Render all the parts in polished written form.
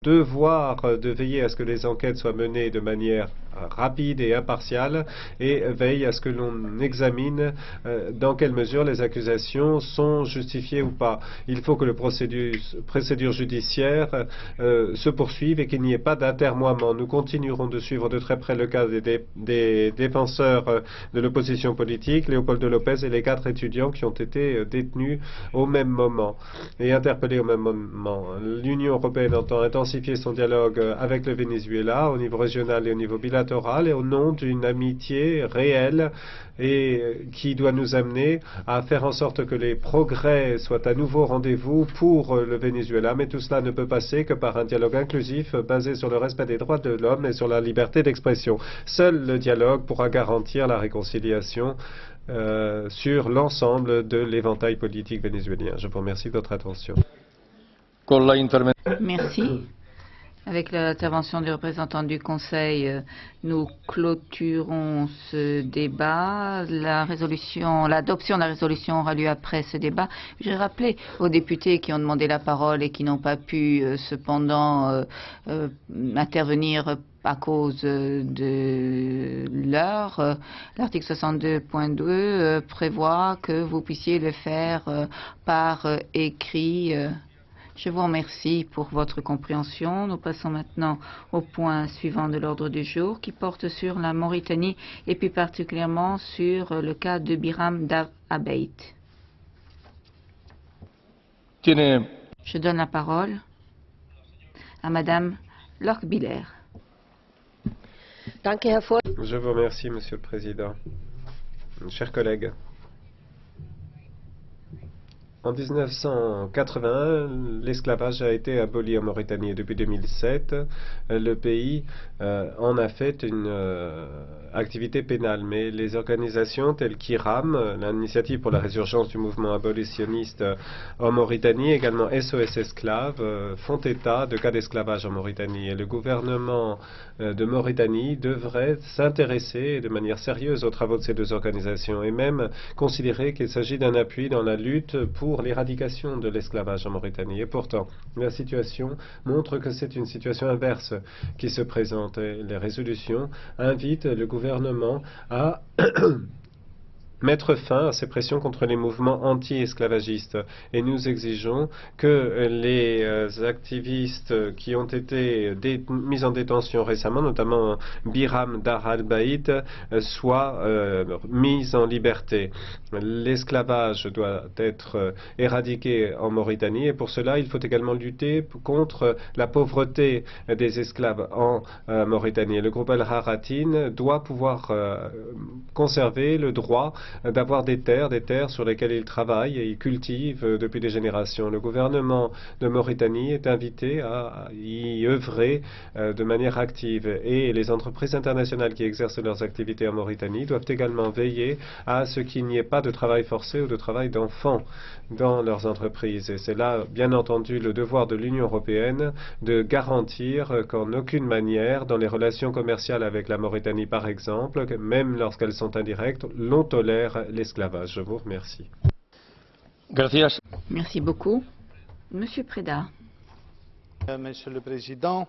devoir de veiller à ce que les enquêtes soient menées de manière rapide et impartiale et veille à ce que l'on examine dans quelle mesure les accusations sont justifiées ou pas. Il faut que le procédure judiciaire se poursuive et qu'il n'y ait pas d'atermoiement. Nous continuerons de suivre de très près le cas des défenseurs de l'opposition politique, Leopoldo Lopez et les 4 étudiants qui ont été détenus au même moment et interpellés au même moment. L'Union européenne entend intensifier son dialogue avec le Venezuela au niveau régional et au niveau bilatéral et au nom d'une amitié réelle et qui doit nous amener à faire en sorte que les progrès soient à nouveau au rendez-vous pour le Venezuela. Mais tout cela ne peut passer que par un dialogue inclusif basé sur le respect des droits de l'homme et sur la liberté d'expression. Seul le dialogue pourra garantir la réconciliation sur l'ensemble de l'éventail politique vénézuélien. Je vous remercie de votre attention. Merci. Avec l'intervention du représentant du Conseil, nous clôturons ce débat. L'adoption de la résolution aura lieu après ce débat. J'ai rappelé aux députés qui ont demandé la parole et qui n'ont pas pu cependant intervenir à cause de l'heure. L'article 62.2 prévoit que vous puissiez le faire par écrit. Je vous remercie pour votre compréhension. Nous passons maintenant au point suivant de l'ordre du jour qui porte sur la Mauritanie et plus particulièrement sur le cas de Biram Dar Abeid. Je donne la parole à Madame Lochbihler. Je vous remercie, Monsieur le Président. Chers collègues, en 1981, l'esclavage a été aboli en Mauritanie et depuis 2007, le pays en a fait une activité pénale. Mais les organisations telles qu'IRAM, l'initiative pour la résurgence du mouvement abolitionniste en Mauritanie, également SOS Esclaves, font état de cas d'esclavage en Mauritanie. Et le gouvernement de Mauritanie devrait s'intéresser de manière sérieuse aux travaux de ces 2 organisations et même considérer qu'il s'agit d'un appui dans la lutte pour l'éradication de l'esclavage en Mauritanie. Et pourtant, la situation montre que c'est une situation inverse qui se présente. Et les résolutions invitent le gouvernement à mettre fin à ces pressions contre les mouvements anti-esclavagistes. Et nous exigeons que les activistes qui ont été mis en détention récemment, notamment Biram Dar Abeid, soient mis en liberté. L'esclavage doit être éradiqué en Mauritanie et pour cela, il faut également lutter contre la pauvreté des esclaves en Mauritanie. Et le groupe Al-Haratin doit pouvoir conserver le droit d'avoir des terres sur lesquelles ils travaillent et ils cultivent depuis des générations. Le gouvernement de Mauritanie est invité à y œuvrer de manière active et les entreprises internationales qui exercent leurs activités en Mauritanie doivent également veiller à ce qu'il n'y ait pas de travail forcé ou de travail d'enfants dans leurs entreprises. Et c'est là, bien entendu, le devoir de l'Union européenne de garantir qu'en aucune manière, dans les relations commerciales avec la Mauritanie par exemple, même lorsqu'elles sont indirectes, l'on tolère l'esclavage. Je vous remercie. Gracias. Merci beaucoup. Monsieur Preda. Monsieur le Président.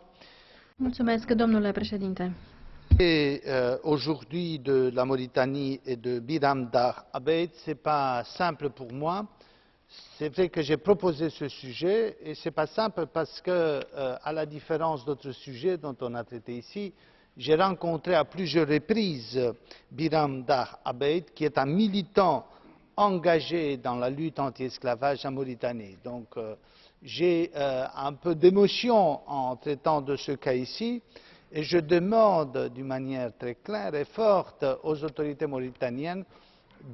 Mulțumesc, domnule președinte. Aujourd'hui de la Mauritanie et de Biram Dar Abeid, c'est pas simple pour moi. C'est vrai que j'ai proposé ce sujet et c'est pas simple parce que, à la différence d'autres sujets dont on a traité ici, j'ai rencontré à plusieurs reprises Biram Dar Abeid, qui est un militant engagé dans la lutte anti-esclavage en Mauritanie. Donc j'ai un peu d'émotion en traitant de ce cas ici et je demande d'une manière très claire et forte aux autorités mauritaniennes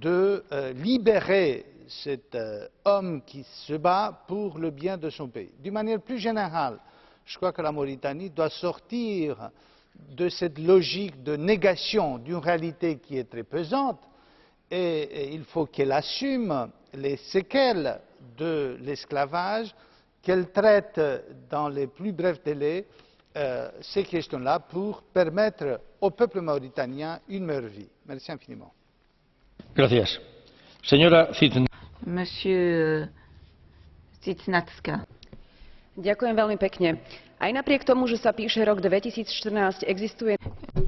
de libérer cet homme qui se bat pour le bien de son pays. D'une manière plus générale, je crois que la Mauritanie doit sortir de cette logique de négation d'une réalité qui est très pesante et il faut qu'elle assume les séquelles de l'esclavage, qu'elle traite dans les plus brefs délais ces questions-là pour permettre au peuple mauritanien une meilleure vie. Merci infiniment. Gracias. Señora Monsieur Cicnacka. Ďakujem veľmi pekne. Aj napriek tomu, že sa píše rok 2014, existuje...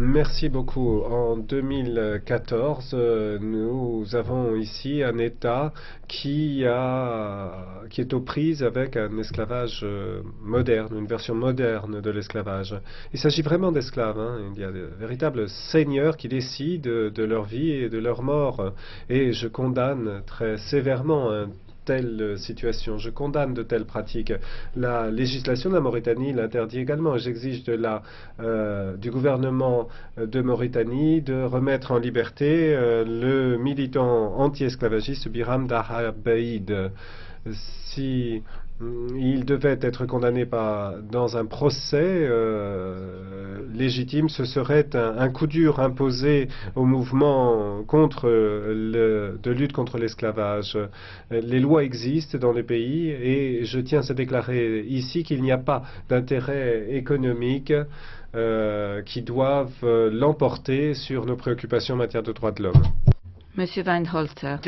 Merci beaucoup. En 2014, nous avons ici un État qui est aux prises avec un esclavage moderne, une version moderne de l'esclavage. Il s'agit vraiment d'esclaves. Il y a de véritables seigneurs qui décident de leur vie et de leur mort. Et je condamne très sévèrement telle situation. Je condamne de telles pratiques. La législation de la Mauritanie l'interdit également. J'exige du gouvernement de Mauritanie de remettre en liberté le militant anti-esclavagiste Biram Dar Abeid. Si il devait être condamné dans un procès légitime, ce serait un coup dur imposé au mouvement de lutte contre l'esclavage. Les lois existent dans le pays et je tiens à déclarer ici qu'il n'y a pas d'intérêt économique qui doivent l'emporter sur nos préoccupations en matière de droits de l'homme. Monsieur Weinholzer.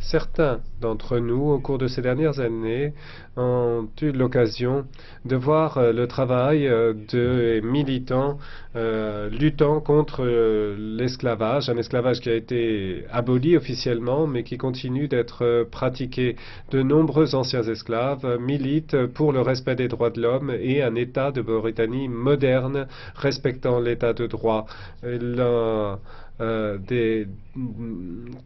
Certains d'entre nous, au cours de ces dernières années, ont eu l'occasion de voir le travail de militants luttant contre l'esclavage, un esclavage qui a été aboli officiellement, mais qui continue d'être pratiqué. De nombreux anciens esclaves militent pour le respect des droits de l'homme et un État de Mauritanie moderne, respectant l'État de droit. Des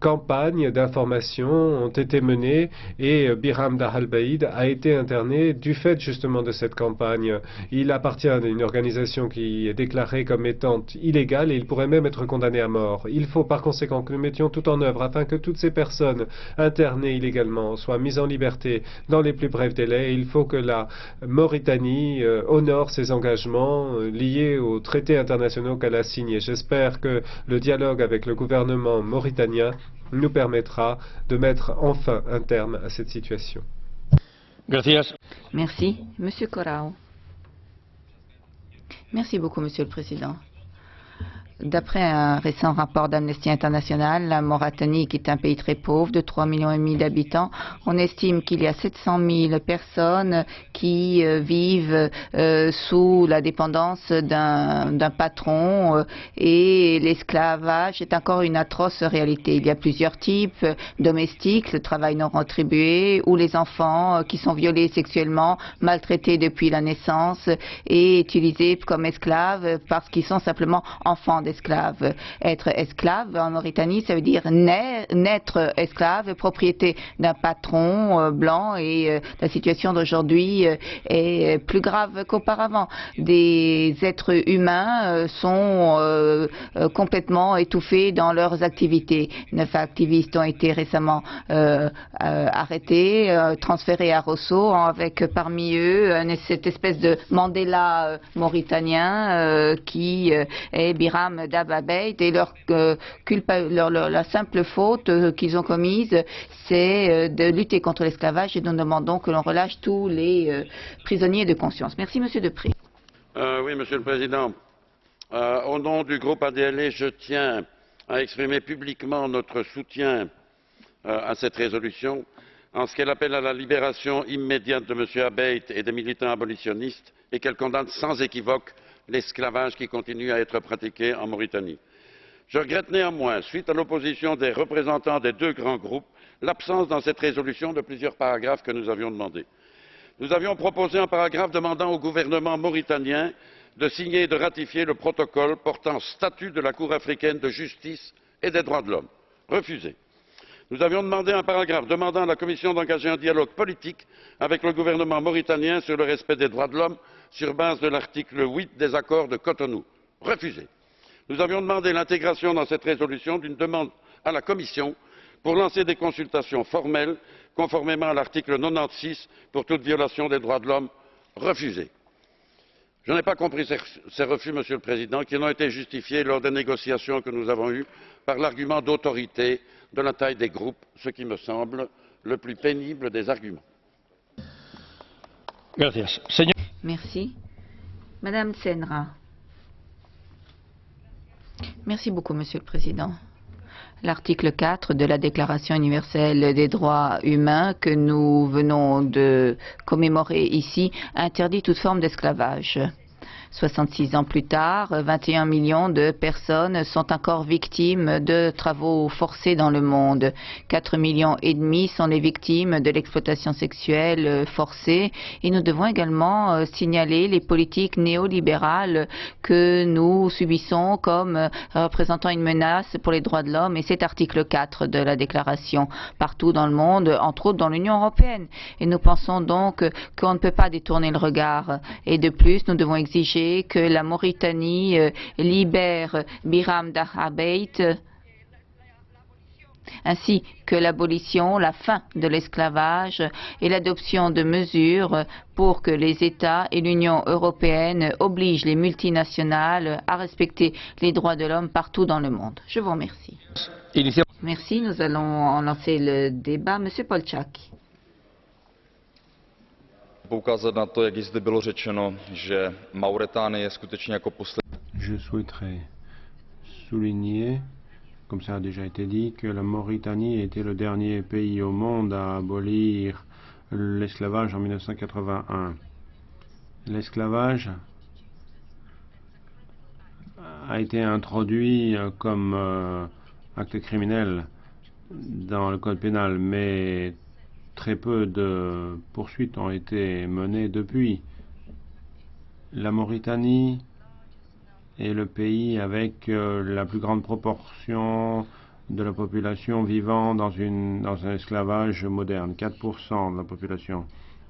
campagnes d'information ont été menées et Biram Dar Abeid a été interné du fait justement de cette campagne. Il appartient à une organisation qui est déclarée comme étant illégale et il pourrait même être condamné à mort. Il faut par conséquent que nous mettions tout en œuvre afin que toutes ces personnes internées illégalement soient mises en liberté dans les plus brefs délais. Il faut que la Mauritanie honore ses engagements liés aux traités internationaux qu'elle a signés. J'espère que le dialogue avec le gouvernement mauritanien nous permettra de mettre enfin un terme à cette situation. Gracias. Merci. Monsieur Corrao. Merci beaucoup, Monsieur le Président. D'après un récent rapport d'Amnesty International, la Mauritanie, qui est un pays très pauvre, de 3,5 millions d'habitants, on estime qu'il y a 700 000 personnes qui vivent sous la dépendance d'un patron et l'esclavage est encore une atroce réalité. Il y a plusieurs types domestiques, le travail non rétribué ou les enfants qui sont violés sexuellement, maltraités depuis la naissance et utilisés comme esclaves parce qu'ils sont simplement enfants d'esclaves. Être esclave en Mauritanie, ça veut dire naître esclave, propriété d'un patron blanc et la situation d'aujourd'hui est plus grave qu'auparavant. Des êtres humains sont complètement étouffés dans leurs activités. 9 activistes ont été récemment arrêtés, transférés à Rosso avec parmi eux cette espèce de Mandela mauritanien qui est Biram Dar Abeid et la simple faute qu'ils ont commise, c'est de lutter contre l'esclavage et nous demandons que l'on relâche tous les prisonniers de conscience. Merci, Monsieur Deprez. Oui, Monsieur le Président. Au nom du groupe ADLE, je tiens à exprimer publiquement notre soutien à cette résolution en ce qu'elle appelle à la libération immédiate de M. Abeid et des militants abolitionnistes et qu'elle condamne sans équivoque l'esclavage qui continue à être pratiqué en Mauritanie. Je regrette néanmoins, suite à l'opposition des représentants des deux grands groupes, l'absence dans cette résolution de plusieurs paragraphes que nous avions demandés. Nous avions proposé un paragraphe demandant au gouvernement mauritanien de signer et de ratifier le protocole portant statut de la Cour africaine de justice et des droits de l'homme. Refusé. Nous avions demandé un paragraphe demandant à la Commission d'engager un dialogue politique avec le gouvernement mauritanien sur le respect des droits de l'homme sur base de l'article 8 des accords de Cotonou. Refusé. Nous avions demandé l'intégration dans cette résolution d'une demande à la Commission pour lancer des consultations formelles conformément à l'article 96 pour toute violation des droits de l'homme. Refusé. Je n'ai pas compris ces refus, Monsieur le Président, qui n'ont été justifiés lors des négociations que nous avons eues par l'argument d'autorité de la taille des groupes, ce qui me semble le plus pénible des arguments. Gracias. Merci. Madame Senra. Merci beaucoup, Monsieur le Président. L'article 4 de la Déclaration universelle des droits humains que nous venons de commémorer ici interdit toute forme d'esclavage. 66 ans plus tard, 21 millions de personnes sont encore victimes de travaux forcés dans le monde. 4,5 millions sont les victimes de l'exploitation sexuelle forcée. Et nous devons également signaler les politiques néolibérales que nous subissons comme représentant une menace pour les droits de l'homme. Et c'est article 4 de la déclaration partout dans le monde, entre autres dans l'Union européenne. Et nous pensons donc qu'on ne peut pas détourner le regard. Et de plus, nous devons exiger que la Mauritanie libère Biram Dar Abeid, ainsi que l'abolition, la fin de l'esclavage et l'adoption de mesures pour que les États et l'Union européenne obligent les multinationales à respecter les droits de l'homme partout dans le monde. Je vous remercie. Merci. Nous allons lancer le débat. Monsieur Polčák. Poukázat na to, jak zde bylo řečeno, že Mauretánie je skutečně jako poslední. Je souhaiterais souligner, comme ça a déjà été dit, que la Mauritanie était le dernier pays au monde à abolir l'esclavage en 1981. L'esclavage a été introduit comme acte criminel dans le code pénal, mais très peu de poursuites ont été menées depuis. La Mauritanie est le pays avec la plus grande proportion de la population vivant dans un esclavage moderne, 4% de la population.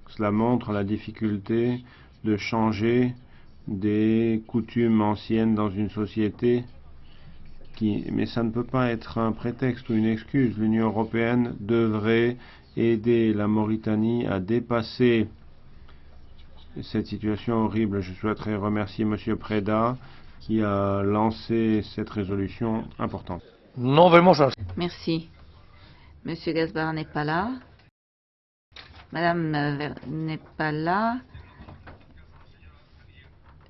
Cela montre la difficulté de changer des coutumes anciennes dans une société mais ça ne peut pas être un prétexte ou une excuse. L'Union européenne devrait aider la Mauritanie à dépasser cette situation horrible. Je souhaiterais remercier M. Preda qui a lancé cette résolution importante. Merci. M. Gasbar n'est pas là. Madame n'est pas là.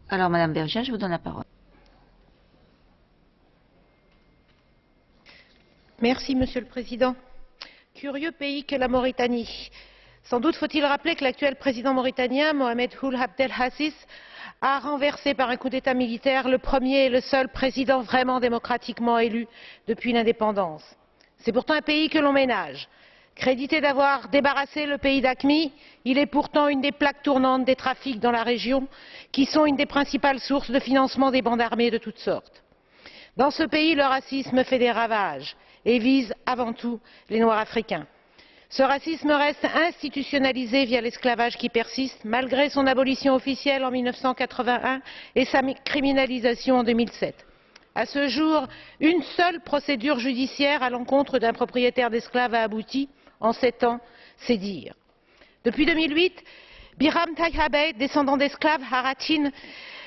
Alors, Madame Vergiat, je vous donne la parole. Merci, Monsieur le Président. Curieux pays que la Mauritanie. Sans doute faut-il rappeler que l'actuel président mauritanien, Mohamed Ould Abdel Aziz, a renversé par un coup d'État militaire le premier et le seul président vraiment démocratiquement élu depuis l'indépendance. C'est pourtant un pays que l'on ménage. Crédité d'avoir débarrassé le pays d'AQMI, il est pourtant une des plaques tournantes des trafics dans la région, qui sont une des principales sources de financement des bandes armées de toutes sortes. Dans ce pays, le racisme fait des ravages et vise avant tout les Noirs africains. Ce racisme reste institutionnalisé via l'esclavage qui persiste, malgré son abolition officielle en 1981 et sa criminalisation en 2007. À ce jour, une seule procédure judiciaire à l'encontre d'un propriétaire d'esclaves a abouti. En 7 ans, c'est dire. Depuis 2008, Biram Dar Abeid, descendant d'esclaves haratines,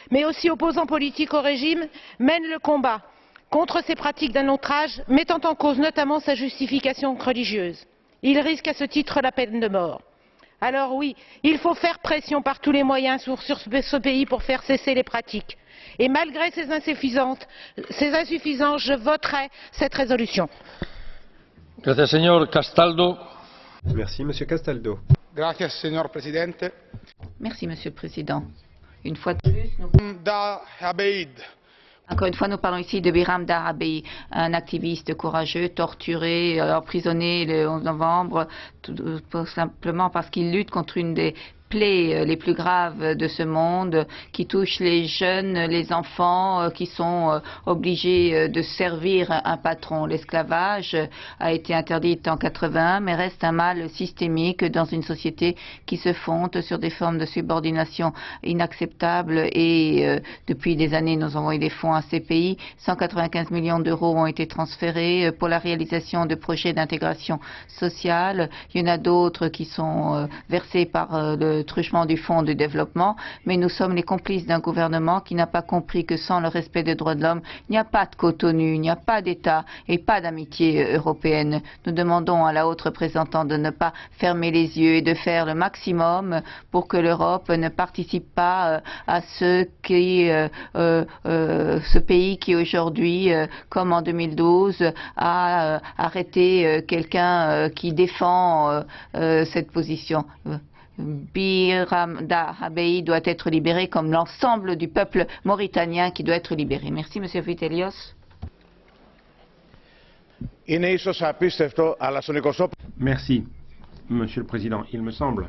mais aussi opposant politique au régime, mène le combat contre ces pratiques d'un autre âge, mettant en cause notamment sa justification religieuse. Il risque à ce titre la peine de mort. Alors oui, il faut faire pression par tous les moyens sur ce pays pour faire cesser les pratiques. Et malgré ces insuffisances, je voterai cette résolution. Gracias, señor Castaldo. Merci, Monsieur Castaldo. Gracias, señor presidente. Merci, Monsieur le Président. Une fois de plus, Dar Abeid. Encore une fois, nous parlons ici de Biram Dar Abeid, un activiste courageux, torturé, emprisonné le 11 novembre, tout simplement parce qu'il lutte contre une des plaies les plus graves de ce monde, qui touche les jeunes, les enfants, qui sont obligés de servir un patron. L'esclavage a été interdit en 1981, mais reste un mal systémique dans une société qui se fonde sur des formes de subordination inacceptables et depuis des années, nous envoyons des fonds à ces pays. 195 millions d'euros ont été transférés pour la réalisation de projets d'intégration sociale. Il y en a d'autres qui sont versés par le truchement du Fonds de développement, mais nous sommes les complices d'un gouvernement qui n'a pas compris que sans le respect des droits de l'homme, il n'y a pas de Cotonou, il n'y a pas d'État et pas d'amitié européenne. Nous demandons à la haute représentante de ne pas fermer les yeux et de faire le maximum pour que l'Europe ne participe pas à ce pays qui aujourd'hui, comme en 2012, a arrêté quelqu'un qui défend cette position. Biram Dahabei doit être libéré comme l'ensemble du peuple mauritanien qui doit être libéré. Merci, Monsieur Vitelios. Merci, Monsieur le Président. Il me semble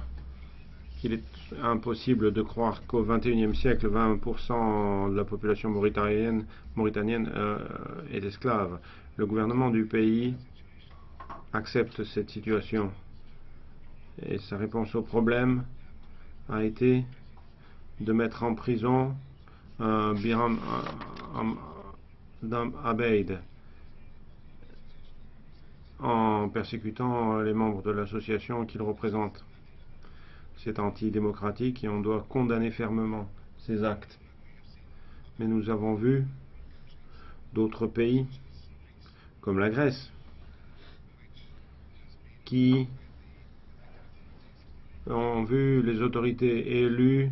qu'il est impossible de croire qu'au XXIe siècle, 20% de la population mauritanienne est esclave. Le gouvernement du pays accepte cette situation. Et sa réponse au problème a été de mettre en prison Biram Abeid en persécutant les membres de l'association qu'il représente. C'est antidémocratique et on doit condamner fermement ces actes. Mais nous avons vu d'autres pays, comme la Grèce, qui ont vu les autorités élues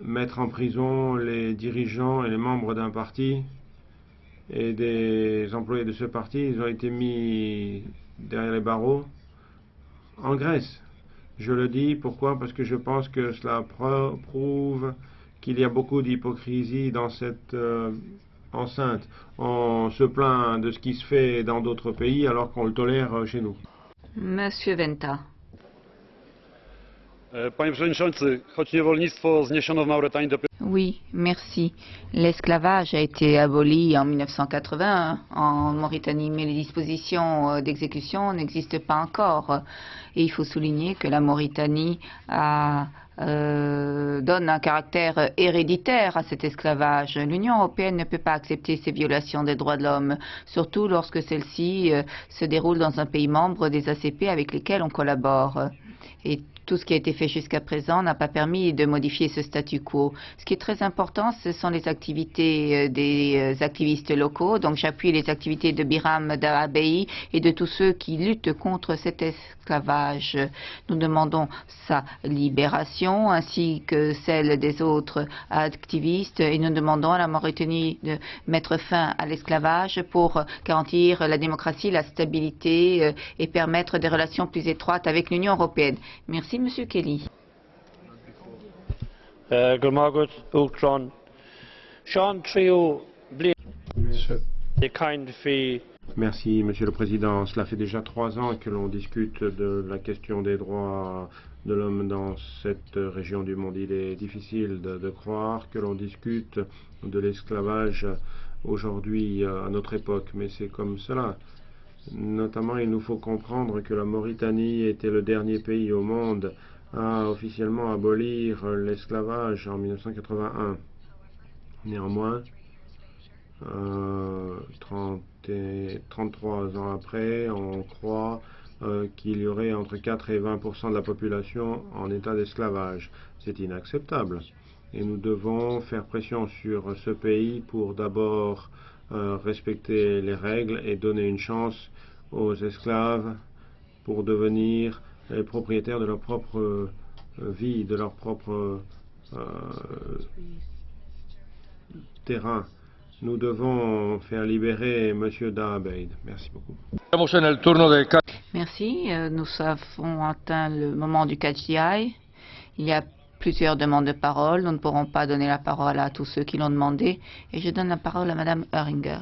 mettre en prison les dirigeants et les membres d'un parti et des employés de ce parti. Ils ont été mis derrière les barreaux en Grèce. Je le dis, pourquoi? Parce que je pense que cela prouve qu'il y a beaucoup d'hypocrisie dans cette enceinte. On se plaint de ce qui se fait dans d'autres pays alors qu'on le tolère chez nous. Monsieur Venta. Panie Przewodniczący, choć niewolnictwo zniesiono w Mauretanii do... Oui, merci. L'esclavage a été aboli en 1980 en Mauritanie, mais les dispositions d'exécution n'existent pas encore. Et il faut souligner que la Mauritanie donne un caractère héréditaire à cet esclavage. L'Union européenne ne peut pas accepter ces violations des droits de l'homme, surtout lorsque celles-ci se déroulent dans un pays membre des ACP avec lesquels on collabore. Et tout ce qui a été fait jusqu'à présent n'a pas permis de modifier ce statu quo. Ce qui est très important, ce sont les activités des activistes locaux. Donc j'appuie les activités de Biram Dahabei et de tous ceux qui luttent contre cet esclavage. Nous demandons sa libération ainsi que celle des autres activistes et nous demandons à la Mauritanie de mettre fin à l'esclavage pour garantir la démocratie, la stabilité et permettre des relations plus étroites avec l'Union européenne. Merci, Monsieur Kelly. Merci, Monsieur le Président. Cela fait déjà 3 ans que l'on discute de la question des droits de l'homme dans cette région du monde. Il est difficile de croire que l'on discute de l'esclavage aujourd'hui à notre époque, mais c'est comme cela. Notamment, il nous faut comprendre que la Mauritanie était le dernier pays au monde à officiellement abolir l'esclavage en 1981. Néanmoins, 33 ans après, on croit qu'il y aurait entre 4 et 20% de la population en état d'esclavage. C'est inacceptable. Et nous devons faire pression sur ce pays pour d'abord respecter les règles et donner une chance aux esclaves pour devenir les propriétaires de leur propre vie, de leur propre terrain. Nous devons faire libérer M. Dahabei. Merci beaucoup. Merci. Nous avons atteint le moment du catch the eye. Il y a plusieurs demandes de parole. Nous ne pourrons pas donner la parole à tous ceux qui l'ont demandé. Et je donne la parole à Madame Oehringer.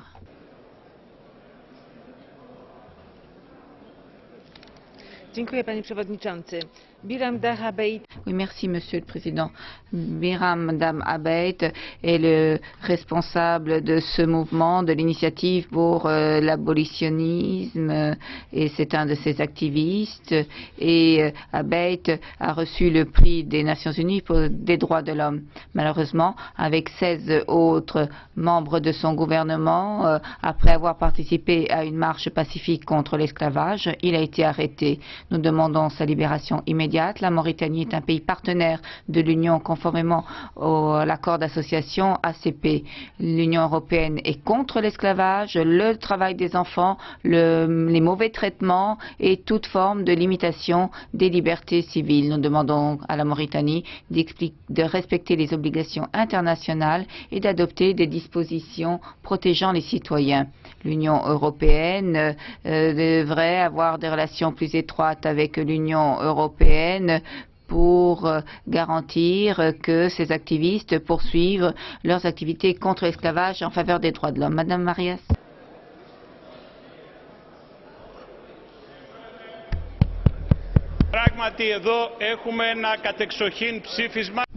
Panie Przewodniczący. Biram Dahabei. Oui, merci, Monsieur le Président. Biram Dahabei est le responsable de ce mouvement, de l'initiative pour l'abolitionnisme, et c'est un de ses activistes. Et Abeid a reçu le prix des Nations Unies pour des droits de l'homme. Malheureusement, avec 16 autres membres de son gouvernement, après avoir participé à une marche pacifique contre l'esclavage, il a été arrêté. Nous demandons sa libération immédiate immédiate. La Mauritanie est un pays partenaire de l'Union conformément à l'accord d'association ACP. L'Union européenne est contre l'esclavage, le travail des enfants, les mauvais traitements et toute forme de limitation des libertés civiles. Nous demandons à la Mauritanie de respecter les obligations internationales et d'adopter des dispositions protégeant les citoyens. L'Union européenne devrait avoir des relations plus étroites avec l'Union européenne pour garantir que ces activistes poursuivent leurs activités contre l'esclavage en faveur des droits de l'homme. Madame Marias.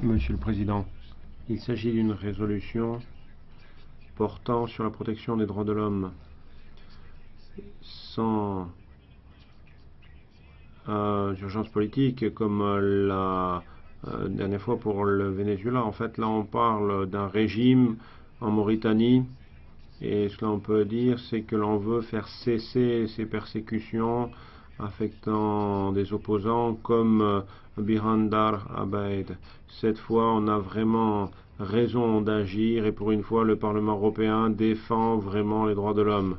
Monsieur le Président, il s'agit d'une résolution portant sur la protection des droits de l'homme. Sans urgence politique comme la dernière fois pour le Venezuela. En fait, là, on parle d'un régime en Mauritanie et ce que l'on peut dire, c'est que l'on veut faire cesser ces persécutions affectant des opposants comme Birhandar Abeid. Cette fois, on a vraiment raison d'agir et pour une fois, le Parlement européen défend vraiment les droits de l'homme.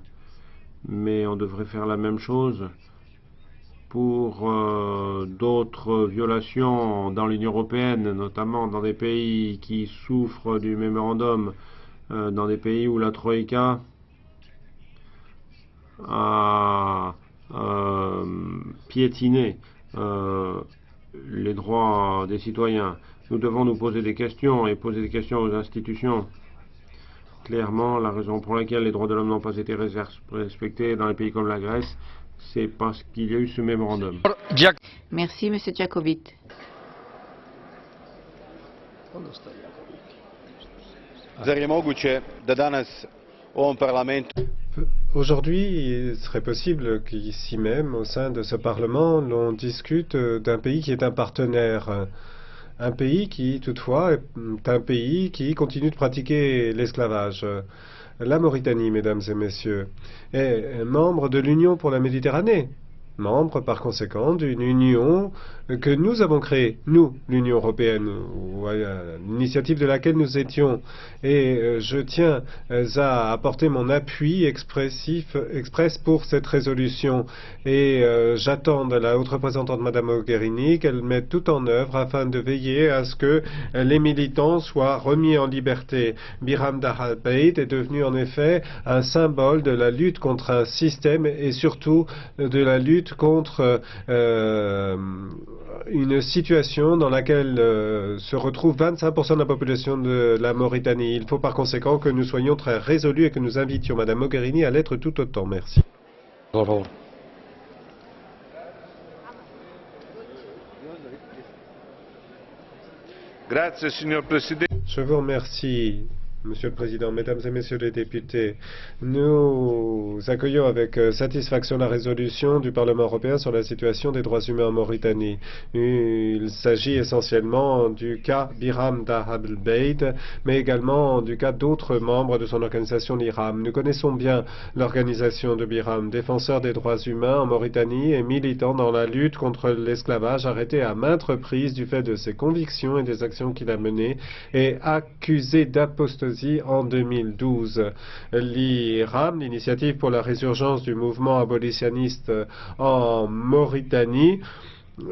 Mais on devrait faire la même chose pour d'autres violations dans l'Union européenne, notamment dans des pays qui souffrent du mémorandum, dans des pays où la Troïka a piétiné les droits des citoyens. Nous devons nous poser des questions et poser des questions aux institutions. Clairement, la raison pour laquelle les droits de l'homme n'ont pas été respectés dans les pays comme la Grèce, c'est parce qu'il y a eu ce mémorandum. Merci, Monsieur Jacobit. Aujourd'hui, il serait possible qu'ici même, au sein de ce Parlement, l'on discute d'un pays qui est un partenaire. Un pays qui, toutefois, est un pays qui continue de pratiquer l'esclavage. La Mauritanie, mesdames et messieurs, est membre de l'Union pour la Méditerranée, membre par conséquent d'une union que nous avons créée, nous, l'Union européenne, ou à l'initiative de laquelle nous étions. Et je tiens à apporter mon appui express pour cette résolution. Et j'attends de la haute représentante Madame Mogherini qu'elle mette tout en œuvre afin de veiller à ce que les militants soient remis en liberté. Birhandar Abeid est devenu en effet un symbole de la lutte contre un système et surtout de la lutte contre une situation dans laquelle se retrouve 25% de la population de la Mauritanie. Il faut par conséquent que nous soyons très résolus et que nous invitions Madame Mogherini à l'être tout autant. Merci. Je vous remercie. Monsieur le Président, Mesdames et Messieurs les députés, nous accueillons avec satisfaction la résolution du Parlement européen sur la situation des droits humains en Mauritanie. Il s'agit essentiellement du cas Birhandar Abeid, mais également du cas d'autres membres de son organisation, l'IRAM. Nous connaissons bien l'organisation de Biram, défenseur des droits humains en Mauritanie et militant dans la lutte contre l'esclavage, arrêté à maintes reprises du fait de ses convictions et des actions qu'il a menées, et accusé d'apostasie en 2012. L'IRAM, l'initiative pour la résurgence du mouvement abolitionniste en Mauritanie,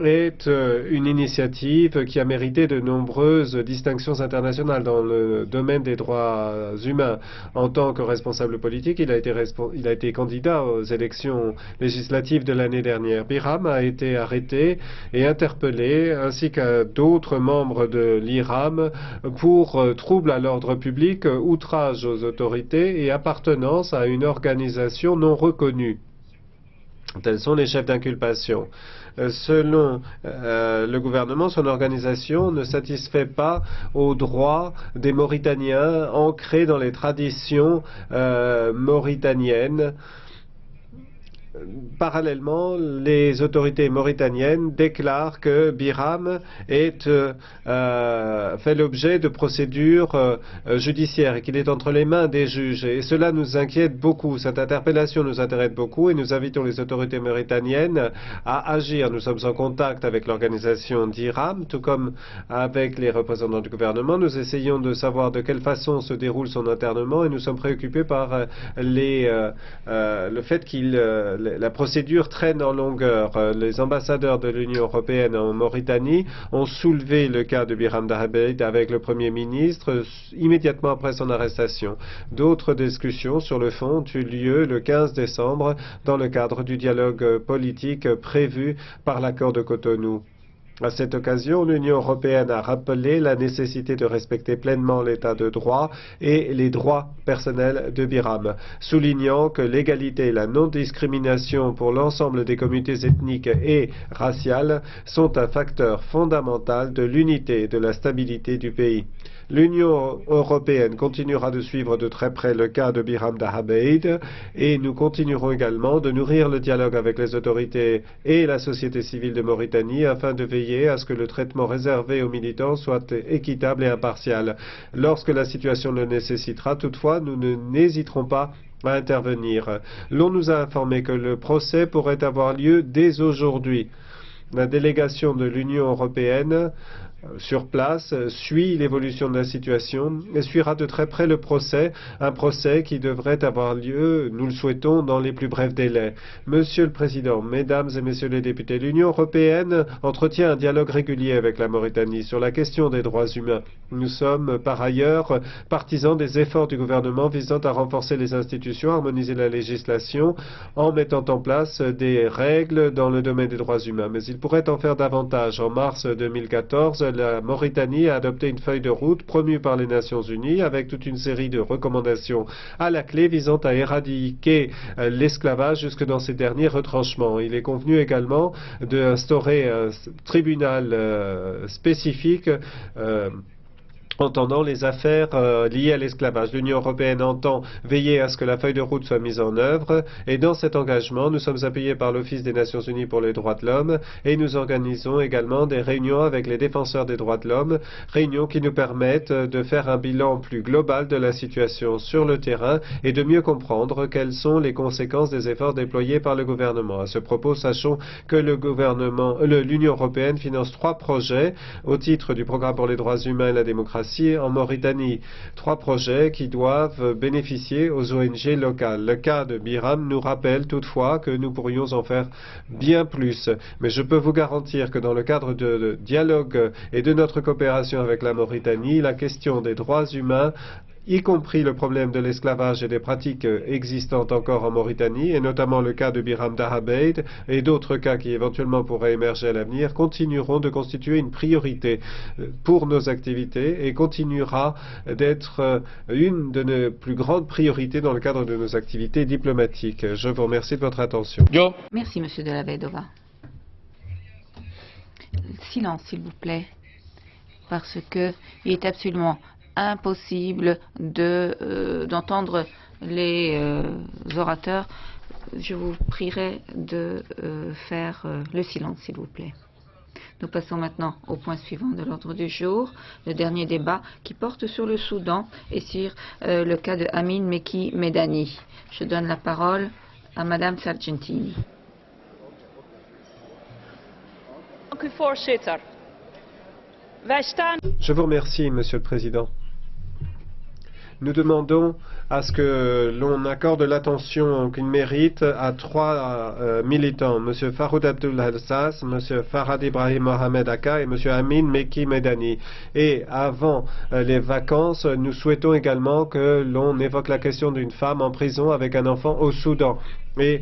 est une initiative qui a mérité de nombreuses distinctions internationales dans le domaine des droits humains. En tant que responsable politique, il a été candidat aux élections législatives de l'année dernière. Biram a été arrêté et interpellé, ainsi que d'autres membres de l'IRAM, pour trouble à l'ordre public, outrage aux autorités et appartenance à une organisation non reconnue. Tels sont les chefs d'inculpation. Selon le gouvernement, son organisation ne satisfait pas aux droits des Mauritaniens ancrés dans les traditions mauritaniennes Parallèlement, les autorités mauritaniennes déclarent que Biram fait l'objet de procédures judiciaires et qu'il est entre les mains des juges. Et cela nous inquiète beaucoup. Cette interpellation nous intéresse beaucoup et nous invitons les autorités mauritaniennes à agir. Nous sommes en contact avec l'organisation d'Iram, tout comme avec les représentants du gouvernement. Nous essayons de savoir de quelle façon se déroule son internement et nous sommes préoccupés par le fait la procédure traîne en longueur. Les ambassadeurs de l'Union européenne en Mauritanie ont soulevé le cas de Biram Dahabeid avec le Premier ministre immédiatement après son arrestation. D'autres discussions sur le fond ont eu lieu le 15 décembre dans le cadre du dialogue politique prévu par l'accord de Cotonou. À cette occasion, l'Union européenne a rappelé la nécessité de respecter pleinement l'état de droit et les droits personnels de Biram, soulignant que l'égalité et la non-discrimination pour l'ensemble des communautés ethniques et raciales sont un facteur fondamental de l'unité et de la stabilité du pays. L'Union européenne continuera de suivre de très près le cas de Biram Dahabeid et nous continuerons également de nourrir le dialogue avec les autorités et la société civile de Mauritanie afin de veiller à ce que le traitement réservé aux militants soit équitable et impartial. Lorsque la situation le nécessitera, toutefois, nous n'hésiterons pas à intervenir. L'on nous a informé que le procès pourrait avoir lieu dès aujourd'hui. La délégation de l'Union européenne sur place suit l'évolution de la situation et suivra de très près le procès, un procès qui devrait avoir lieu, nous le souhaitons, dans les plus brefs délais. Monsieur le Président, Mesdames et Messieurs les députés, l'Union européenne entretient un dialogue régulier avec la Mauritanie sur la question des droits humains. Nous sommes par ailleurs partisans des efforts du gouvernement visant à renforcer les institutions, harmoniser la législation en mettant en place des règles dans le domaine des droits humains. Mais il pourrait en faire davantage. En mars 2014, la Mauritanie a adopté une feuille de route promue par les Nations Unies avec toute une série de recommandations à la clé visant à éradiquer l'esclavage jusque dans ses derniers retranchements. Il est convenu également d'instaurer un tribunal spécifique entendant les affaires liées à l'esclavage. L'Union européenne entend veiller à ce que la feuille de route soit mise en œuvre et dans cet engagement, nous sommes appuyés par l'Office des Nations Unies pour les droits de l'homme et nous organisons également des réunions avec les défenseurs des droits de l'homme, réunions qui nous permettent de faire un bilan plus global de la situation sur le terrain et de mieux comprendre quelles sont les conséquences des efforts déployés par le gouvernement. À ce propos, sachons que l'Union européenne finance 3 projets au titre du programme pour les droits humains et la démocratie en Mauritanie. 3 projets qui doivent bénéficier aux ONG locales. Le cas de Biram nous rappelle toutefois que nous pourrions en faire bien plus. Mais je peux vous garantir que dans le cadre de dialogue et de notre coopération avec la Mauritanie, la question des droits humains, y compris le problème de l'esclavage et des pratiques existantes encore en Mauritanie, et notamment le cas de Biram Dahabeid et d'autres cas qui éventuellement pourraient émerger à l'avenir, continueront de constituer une priorité pour nos activités et continuera d'être une de nos plus grandes priorités dans le cadre de nos activités diplomatiques. Je vous remercie de votre attention. Merci, Monsieur de la Vedova. Silence, s'il vous plaît, parce que il est absolument impossible d'entendre les orateurs. Je vous prierai de faire le silence, s'il vous plaît. Nous passons maintenant au point suivant de l'ordre du jour, le dernier débat qui porte sur le Soudan et sur le cas de Amin Mekki Medani. Je donne la parole à Madame Sargentini. Je vous remercie, Monsieur le Président. Nous demandons à ce que l'on accorde l'attention qu'il mérite à 3 militants, M. Faroud Abdul Hassas, M. Farhad Ibrahim Mohamed Aka et M. Amin Mekki Medani. Et avant les vacances, nous souhaitons également que l'on évoque la question d'une femme en prison avec un enfant au Soudan. Et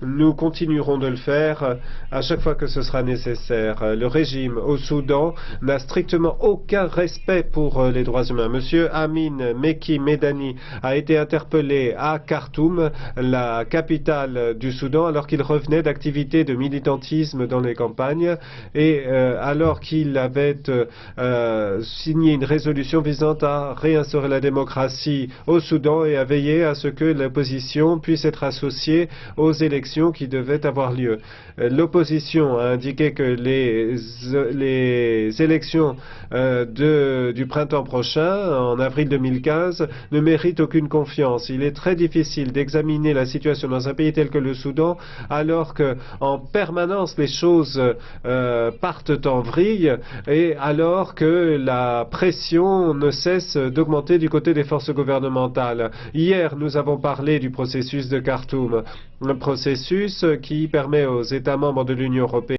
nous continuerons de le faire à chaque fois que ce sera nécessaire. Le régime au Soudan n'a strictement aucun respect pour les droits humains. Monsieur Amin Mekki Medani a été interpellé à Khartoum, la capitale du Soudan, alors qu'il revenait d'activités de militantisme dans les campagnes et alors qu'il avait signé une résolution visant à réinstaurer la démocratie au Soudan et à veiller à ce que l'opposition puisse être associée associés aux élections qui devaient avoir lieu. L'opposition a indiqué que les élections du printemps prochain, en avril 2015, ne méritent aucune confiance. Il est très difficile d'examiner la situation dans un pays tel que le Soudan, alors que en permanence les choses partent en vrille et alors que la pression ne cesse d'augmenter du côté des forces gouvernementales. Hier, nous avons parlé du processus de Khartoum, un processus qui permet aux États membres de l'Union européenne